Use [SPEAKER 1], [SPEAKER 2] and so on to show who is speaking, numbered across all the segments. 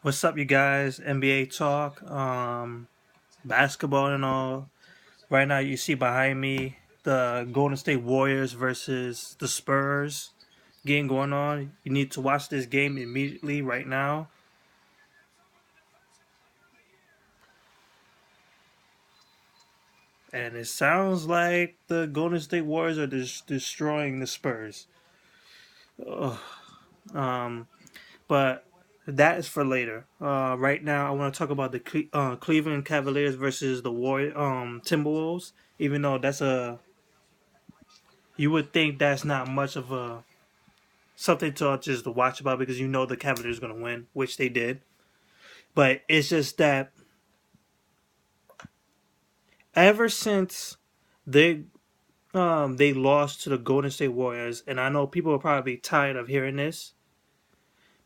[SPEAKER 1] What's up, you guys? NBA talk, basketball and all. Right now, you see behind me the Golden State Warriors versus the Spurs game going on. You need to watch this game immediately right now. And it sounds like the Golden State Warriors are destroying the Spurs. Ugh. Um, but that is for later. Right now, I want to talk about the Cleveland Cavaliers versus the Timberwolves. Even though you would think that's not much of a something to just to watch about because you know the Cavaliers are going to win, which they did. But it's just that ever since they they lost to the Golden State Warriors, and I know people are probably tired of hearing this.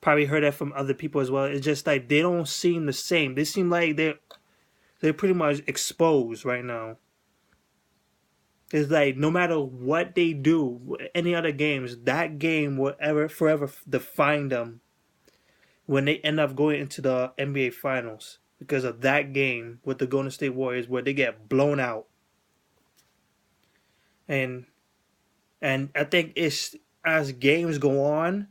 [SPEAKER 1] Probably heard that from other people as well. It's just like they don't seem the same. They seem like they're pretty much exposed right now. It's like no matter what they do, any other games, that game will ever forever define them when they end up going into the NBA Finals because of that game with the Golden State Warriors where they get blown out. And I think it's as games go on,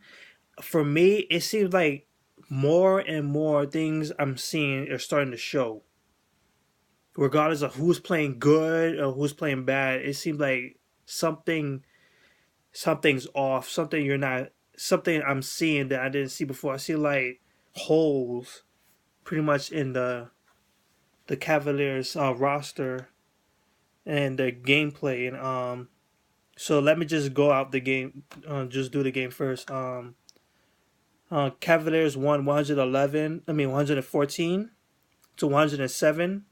[SPEAKER 1] for me, it seems like more and more things I'm seeing are starting to show. Regardless of who's playing good or who's playing bad, it seems like something's off. Something I'm seeing that I didn't see before. I see like holes pretty much in the Cavaliers roster and the gameplay. And so let me just go out the game. Just do the game first. Cavaliers won 114 to 107.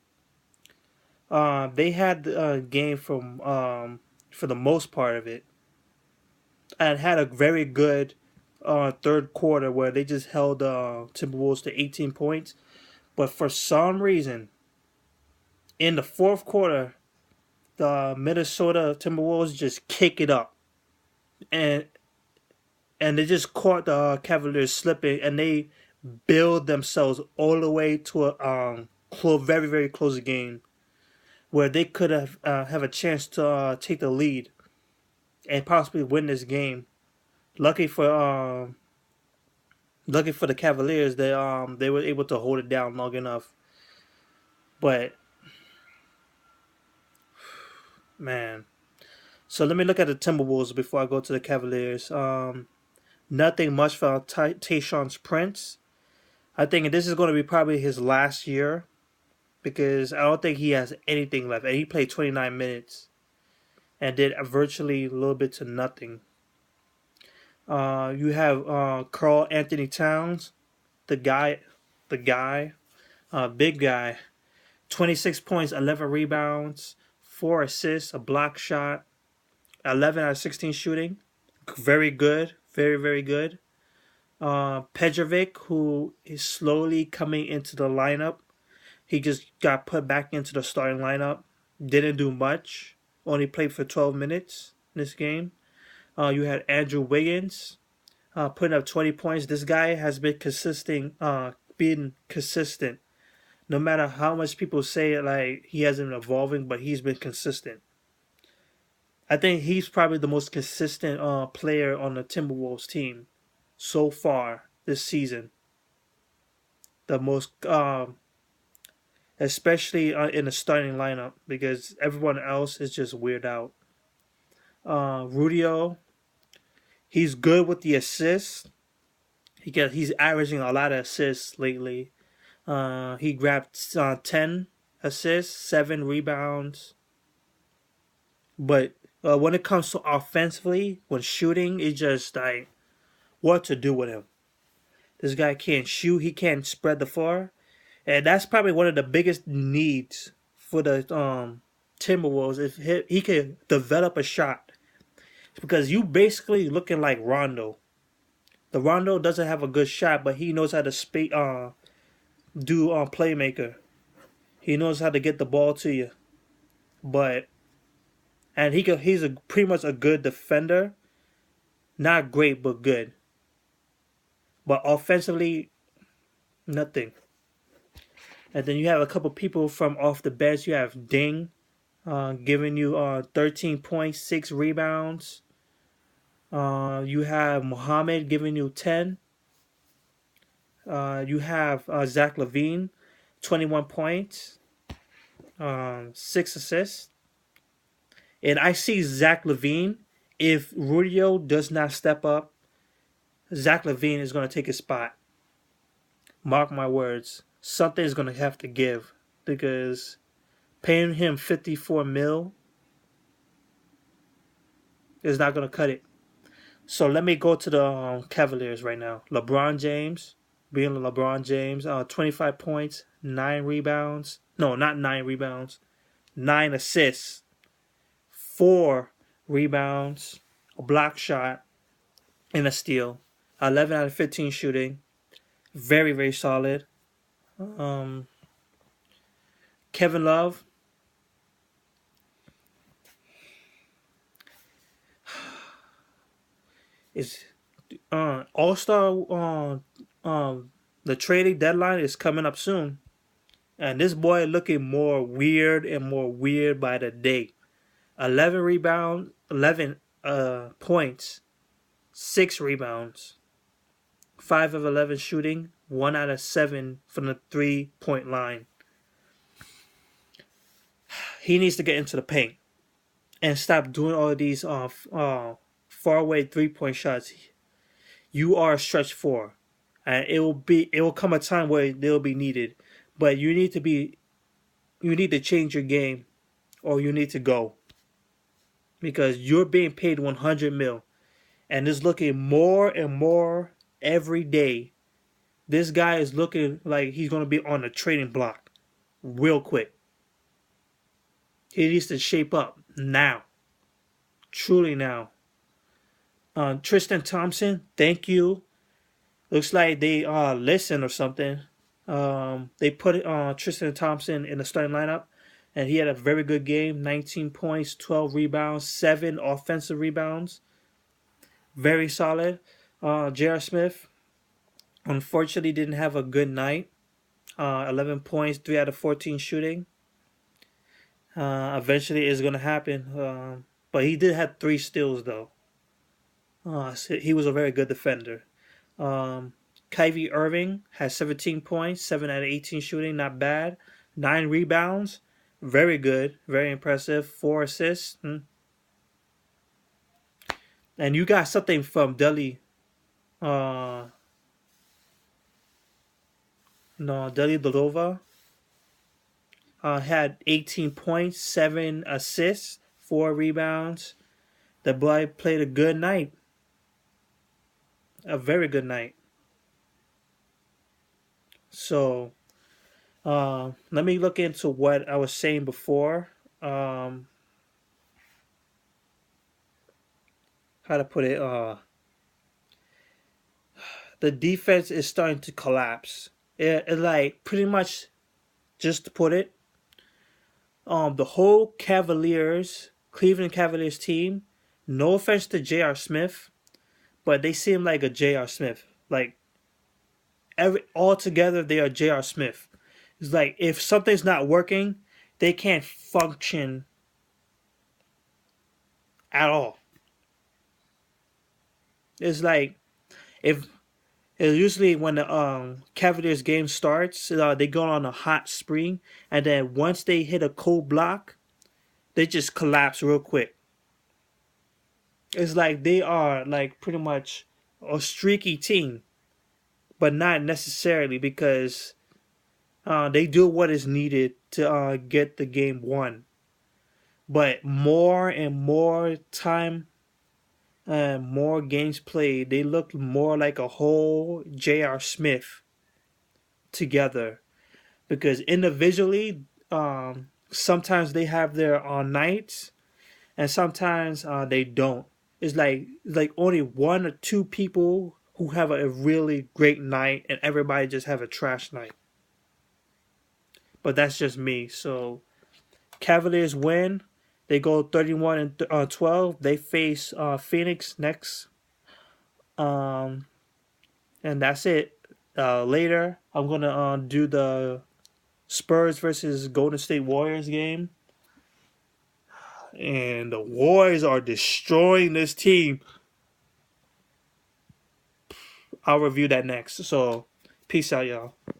[SPEAKER 1] They had the game from for the most part of it, and had a very good third quarter where they just held Timberwolves to 18 points. But for some reason, in the fourth quarter, the Minnesota Timberwolves just kick it up, and they just caught the Cavaliers slipping, and they build themselves all the way to a very very close game where they could have a chance to take the lead and possibly win this game. Lucky for the Cavaliers, they were able to hold it down long enough. But man, so let me look at the Timberwolves before I go to the Cavaliers. Nothing much for Tayshaun Prince. I think this is going to be probably his last year because I don't think he has anything left. And he played 29 minutes and did virtually a little bit to nothing. You have Karl Anthony Towns, the big guy, 26 points, 11 rebounds, 4 assists, a block shot, 11 out of 16 shooting. Very good, very very good. Pejovic, who is slowly coming into the lineup. He just got put back into the starting lineup. Didn't do much. Only played for 12 minutes in this game. You had Andrew Wiggins putting up 20 points. This guy has been being consistent. No matter how much people say like he hasn't been evolving, but he's been consistent. I think he's probably the most consistent player on the Timberwolves team so far this season. The most, especially in the starting lineup, because everyone else is just weird out. Rudio, he's good with the assists. He's averaging a lot of assists lately. He grabbed 10 assists, 7 rebounds. But when it comes to offensively, when shooting, it's just like what to do with him. This guy can't shoot. He can't spread the floor. And that's probably one of the biggest needs for the Timberwolves. If he could develop a shot. Because you basically looking like Rondo. The Rondo doesn't have a good shot, but he knows how to do playmaker. He knows how to get the ball to you. And he's pretty much a good defender. Not great, but good. But offensively, Nothing. And then you have a couple people from off the bench. You have Ding giving you 13 points, 6 rebounds. You have Muhammad giving you 10. You have Zach LaVine, 21 points, 6 assists. And I see Zach LaVine, if Rudio does not step up, Zach LaVine is going to take his spot. Mark my words. Something is going to have to give because paying him 54 mil is not going to cut it. So let me go to the Cavaliers right now. LeBron James, being LeBron James, 25 points, 9 rebounds. No, not 9 rebounds. 9 assists, 4 rebounds, a block shot, and a steal. 11 out of 15 shooting. Very, very solid. Kevin Love. Is All-Star the trading deadline is coming up soon. And this boy looking more weird and more weird by the day. 11 rebounds, 11 points, 6 rebounds, 5 of 11 shooting, 1 out of 7 from the 3-point line. He needs to get into the paint and stop doing all of these far away 3-point shots. You are a stretch 4, and it will come a time where they'll be needed. But you need to change your game, or you need to go, because you're being paid 100 mil, and it's looking more and more every day. This guy is looking like he's going to be on the trading block real quick. He needs to shape up now, truly now. Tristan Thompson, thank you. Looks like they listened or something. They put Tristan Thompson in the starting lineup, and he had a very good game. 19 points, 12 rebounds, 7 offensive rebounds. Very solid. J.R. Smith, unfortunately, didn't have a good night. 11 points, 3 out of 14 shooting. Eventually, it's going to happen. But he did have 3 steals, though. So he was a very good defender. Kyrie Irving has 17 points, 7 out of 18 shooting, not bad. 9 rebounds, very good, very impressive. 4 assists. And you got something from Deli. Deli Dodova. Had 18 points, 7 assists, 4 rebounds. The boy played a good night. A very good night. So, let me look into what I was saying before. How to put it? The defense is starting to collapse. It like pretty much, just to put it, the whole Cleveland Cavaliers team. No offense to J.R. Smith, but they seem like a J.R. Smith. Like all together, they are J.R. Smith. It's like if something's not working, they can't function at all. It's like it's usually when the Cavaliers game starts, they go on a hot spree, and then once they hit a cold block, they just collapse real quick. It's like they are like pretty much a streaky team, but not necessarily, because they do what is needed to get the game won. But more and more time and more games played, they look more like a whole J.R. Smith together. Because individually, sometimes they have their nights, and sometimes they don't. It's like only 1 or 2 people who have a really great night, and everybody just have a trash night. But that's just me. So Cavaliers win. They go 31-12. They face Phoenix next. And that's it. Later, I'm gonna do the Spurs versus Golden State Warriors game, and the Warriors are destroying this team. I'll review that next. So, peace out, y'all.